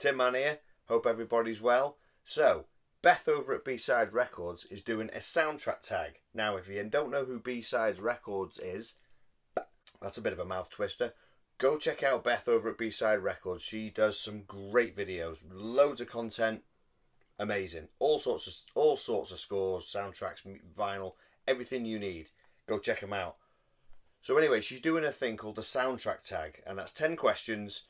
Tinman here. Hope everybody's well. So, Beth over at B-Side Records is doing a soundtrack tag. Now, if you don't know who B-Sides Records is, that's a bit of a mouth twister. Go check out Beth over at B-Side Records. She does some great videos, loads of content, amazing. All sorts of scores, soundtracks, vinyl, everything you need. Go check them out. So anyway, she's doing a thing called the soundtrack tag, and that's 10 questions,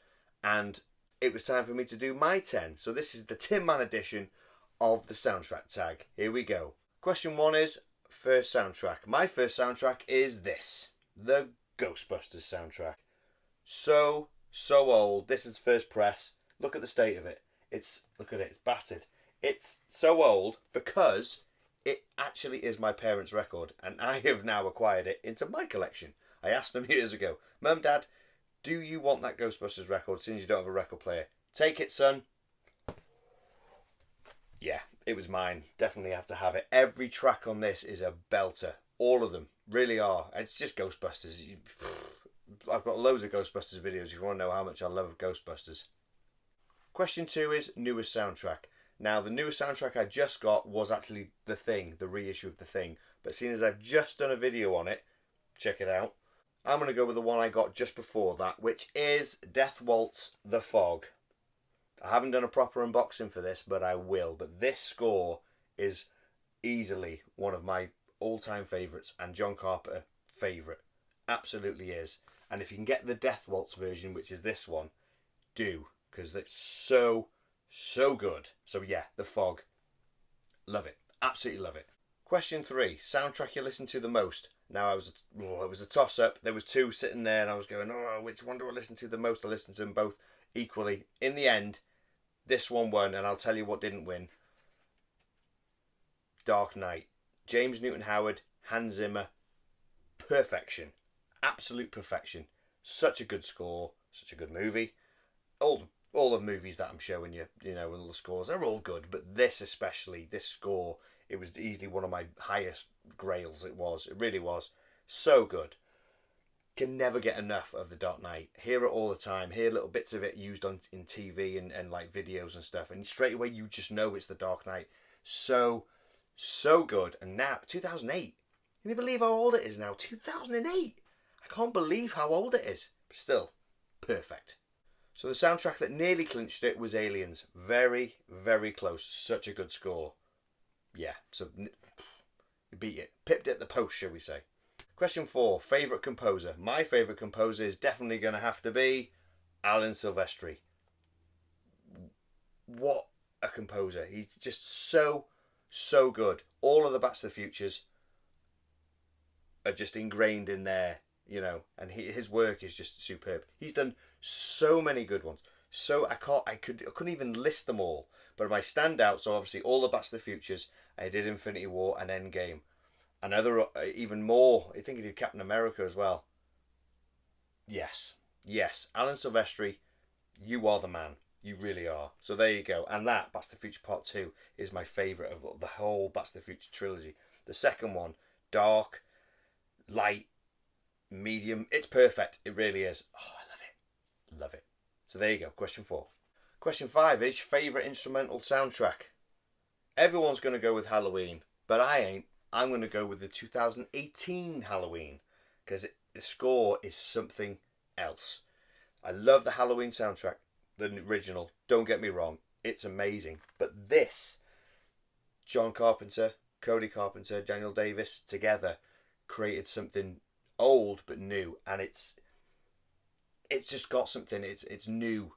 and it was time for me to do my 10. So this is the Tinman Edition of the soundtrack tag. Here we go. Question 1 is first soundtrack. My first soundtrack is this, the Ghostbusters soundtrack. So old. This is first press. Look at the state of it. Look at it. It's battered. It's so old because it actually is my parents' record, and I have now acquired it into my collection. I asked them years ago, Mum, Dad, do you want that Ghostbusters record since you don't have a record player? Take it, son. Yeah, it was mine. Definitely have to have it. Every track on this is a belter. All of them really are. It's just Ghostbusters. I've got loads of Ghostbusters videos if you want to know how much I love Ghostbusters. Question 2 is newest soundtrack. Now, the newest soundtrack I just got was actually The Thing, the reissue of The Thing. But seeing as I've just done a video on it, check it out. I'm going to go with the one I got just before that, which is Death Waltz The Fog. I haven't done a proper unboxing for this, but I will. But this score is easily one of my all-time favourites, and John Carpenter favourite. Absolutely is. And if you can get the Death Waltz version, which is this one, do. Because it's so good. So yeah, The Fog. Love it. Absolutely love it. Question 3. Soundtrack you listen to the most. Now, it was a toss-up. There was 2 sitting there, and I was going, which one do I listen to the most? I listened to them both equally. In the end, this one won, and I'll tell you what didn't win. Dark Knight. James Newton Howard, Hans Zimmer. Perfection. Absolute perfection. Such a good score. Such a good movie. All the movies that I'm showing you, all the scores, they're all good. But this especially, this score, it was easily one of my highest grails. It really was. So good. Can never get enough of The Dark Knight. Hear it all the time. Hear little bits of it used in TV and like videos and stuff. And straight away you just know it's The Dark Knight. So good. And now, 2008. Can you believe how old it is now? 2008. I can't believe how old it is. But still, perfect. So the soundtrack that nearly clinched it was Aliens. Very, very close. Such a good score. Yeah, so you beat it. Pipped it at the post, shall we say. Question 4. Favourite composer. My favourite composer is definitely going to have to be Alan Silvestri. What a composer. He's just so good. All of the Back to the Futures are just ingrained in there, and his work is just superb. He's done so many good ones. So I couldn't even list them all. But my standouts are obviously all the Back to the Futures. I did Infinity War and Endgame. And even more, I think he did Captain America as well. Yes, Alan Silvestri, you are the man. You really are. So there you go. And that, Back to the Future Part 2, is my favourite of the whole Back to the Future trilogy. The second one, dark, light, medium. It's perfect. It really is. Oh, I love it. Love it. So there you go. Question 4. Question 5 is favourite instrumental soundtrack. Everyone's going to go with Halloween, but I ain't. I'm going to go with the 2018 Halloween because the score is something else. I love the Halloween soundtrack, the original. Don't get me wrong. It's amazing. But this, John Carpenter, Cody Carpenter, Daniel Davis together created something old but new, and it's just got something. It's new.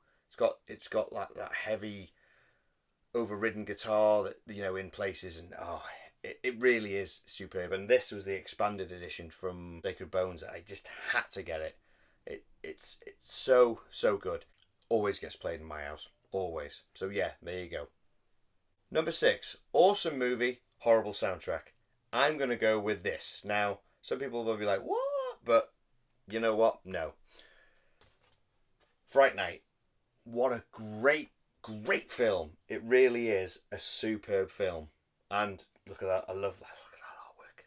It's got like that heavy, overridden guitar that in places, and it really is superb. And this was the expanded edition from Sacred Bones. I just had to get it. It's so good. Always gets played in my house. Always. So yeah, there you go. Number 6, awesome movie, horrible soundtrack. I'm going to go with this. Now, some people will be like, what? But you know what? No. Fright Night. What a great film. It really is a superb film. And look at that. I love that. Look at that artwork.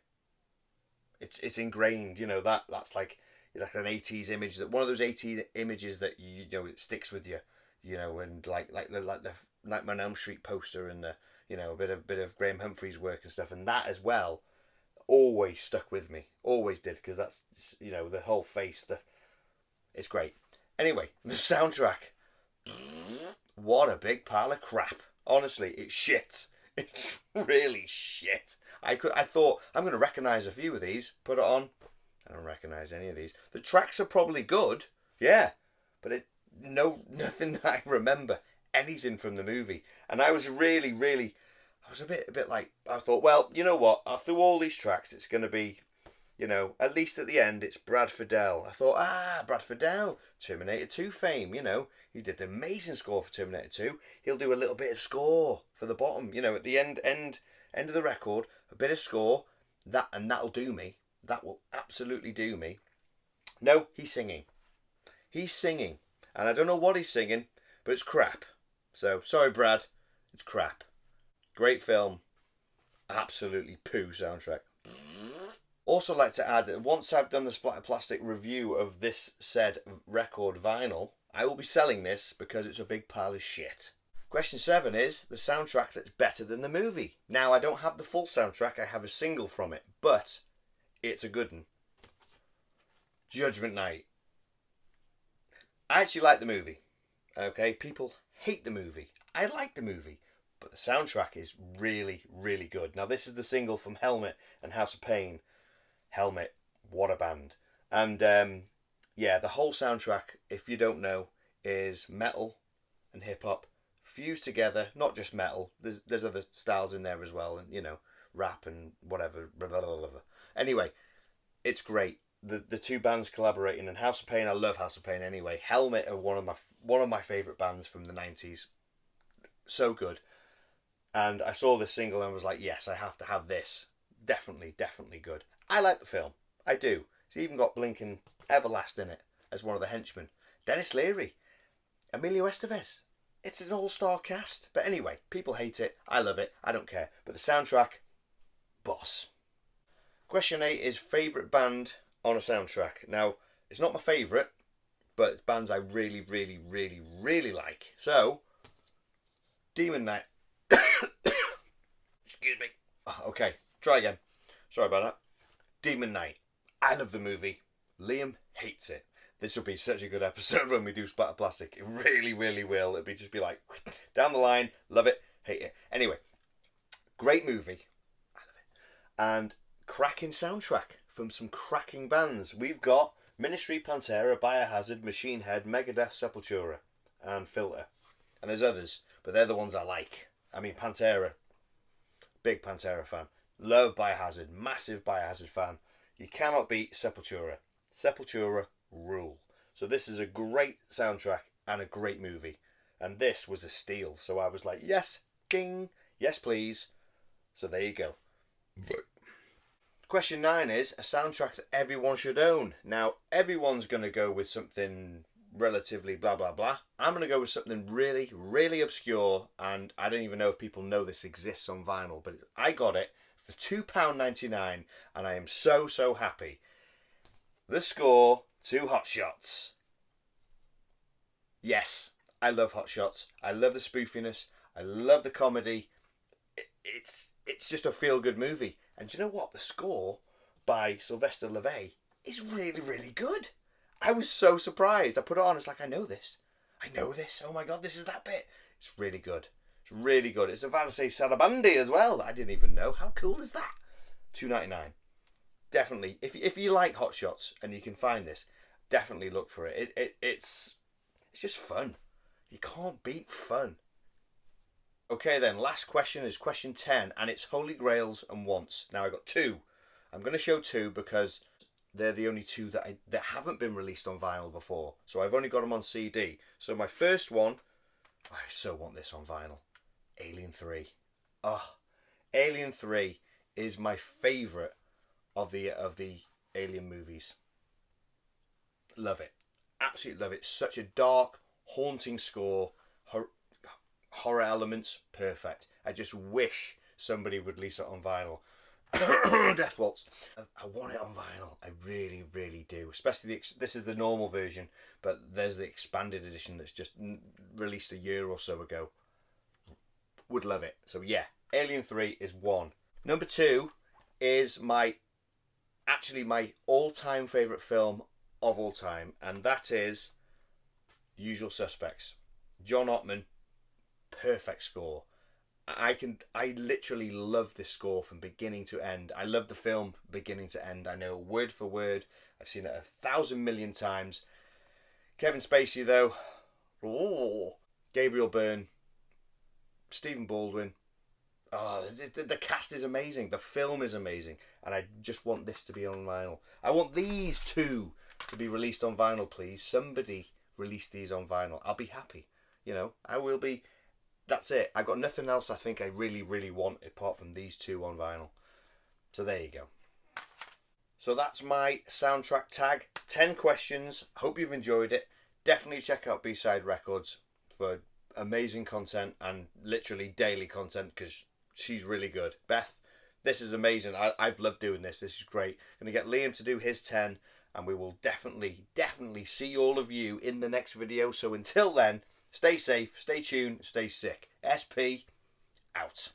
It's ingrained, that's like an 80s image, that one of those 80s images that it sticks with you. you know, and the Nightmare on Elm Street poster and the, you know, a bit of Graham Humphrey's work and stuff, and that as well always stuck with me, always did, because that's, you know, the whole face, it's great. Anyway, the soundtrack, what a big pile of crap. Honestly, it's shit. It's really shit. I thought I'm going to recognise a few of these, put it on. I don't recognise any of these. The tracks are probably good, yeah, but nothing I remember anything from the movie. And I was really, really, I was a bit like, I thought, well, you know what? Through all these tracks, it's going to be, you know, at least at the end, it's Brad Fiedel. I thought, Brad Fiedel, Terminator 2 fame, you know. He did the amazing score for Terminator 2. He'll do a little bit of score for the bottom, you know, at the end of the record, a bit of score, that'll do me. That will absolutely do me. No, he's singing. He's singing. And I don't know what he's singing, but it's crap. So, sorry, Brad. It's crap. Great film. Absolutely poo soundtrack. Also like to add that once I've done the Splattered Plastic review of this said record vinyl, I will be selling this because it's a big pile of shit. Question 7 is the soundtrack that's better than the movie. Now, I don't have the full soundtrack, I have a single from it, but it's a good one. Judgment Night. I actually like the movie. Okay, people hate the movie. I like the movie, but the soundtrack is really, really good. Now, this is the single from Helmet and House of Pain. Helmet, what a band. And yeah, the whole soundtrack, if you don't know, is metal and hip-hop fused together. Not just metal, there's other styles in there as well, and, you know, rap and whatever, blah, blah, blah, blah. Anyway, it's great. The two bands collaborating, and House of Pain, I love House of Pain anyway. Helmet are one of my favourite bands from the 90s. So good. And I saw this single and was like, yes, I have to have this. Definitely, definitely good. I like the film. I do. It's even got blinking Everlast in it as one of the henchmen. Dennis Leary. Emilio Estevez. It's an all-star cast. But anyway, people hate it. I love it. I don't care. But the soundtrack, boss. Question 8 is favourite band on a soundtrack. Now, it's not my favourite, but it's bands I really, really, really, really like. So, Demon Knight. Excuse me. Okay, try again. Sorry about that. Demon Knight. I love the movie. Liam hates it. This will be such a good episode when we do Splattered Plastic. It really, really will. It'll just be like, down the line, love it, hate it. Anyway, great movie. I love it. And cracking soundtrack from some cracking bands. We've got Ministry, Pantera, Biohazard, Machine Head, Megadeth, Sepultura, and Filter. And there's others, but they're the ones I like. I mean, Pantera, big Pantera fan. Love Biohazard, massive Biohazard fan. You cannot beat Sepultura. Sepultura rule. So this is a great soundtrack and a great movie. And this was a steal. So I was like, yes, ding, yes please. So there you go. Question 9 is a soundtrack that everyone should own. Now, everyone's going to go with something relatively blah blah blah. I'm going to go with something really, really obscure, and I don't even know if people know this exists on vinyl, but I got it for £2.99 and I am so, so happy. The score to Hot Shots. Yes, I love Hot Shots. I love the spoofiness. I love the comedy. It's just a feel-good movie. And do you know what? The score by Sylvester LeVay is really, really good. I was so surprised. I put it on. It's like, I know this. I know this. Oh my God, this is that bit. It's really good. It's really good. It's a Valse Sarabandi as well. I didn't even know. How cool is that? $2.99. Definitely. If you like Hot Shots and you can find this, definitely look for it. It's just fun. You can't beat fun. Okay then, last question is question 10, and it's Holy Grails and Wants. Now I got two. I'm going to show two because they're the only two that haven't been released on vinyl before. So I've only got them on CD. So my first one, I so want this on vinyl. Alien 3. Oh, Alien 3 is my favourite of the Alien movies. Love it. Absolutely love it. Such a dark, haunting score. Horror elements, perfect. I just wish somebody would release it on vinyl. Death Waltz. I want it on vinyl. I really, really do. Especially this is the normal version, but there's the expanded edition that's just released a year or so ago. Would love it. So yeah, Alien 3 is 1. Number 2 is my all-time favourite film of all time, and that is The Usual Suspects. John Ottman, perfect score. I literally love this score from beginning to end. I love the film beginning to end. I know word for word. I've seen it 1,000 million times. Kevin Spacey though, Gabriel Byrne, Stephen Baldwin. Oh, the cast is amazing. The film is amazing, and I just want this to be on vinyl. I want these two to be released on vinyl, please. Somebody release these on vinyl. I'll be happy. You know, I will be. That's it. I've got nothing else I think I really, really want apart from these two on vinyl. So there you go. So that's my soundtrack tag. 10 questions. Hope you've enjoyed it. Definitely check out B-Side Records for amazing content and literally daily content because she's really good. Beth, this is amazing. I've loved doing this. This is great. I'm going to get Liam to do his 10 and we will definitely see all of you in the next video. So until then, stay safe, stay tuned, stay sick. SP, out.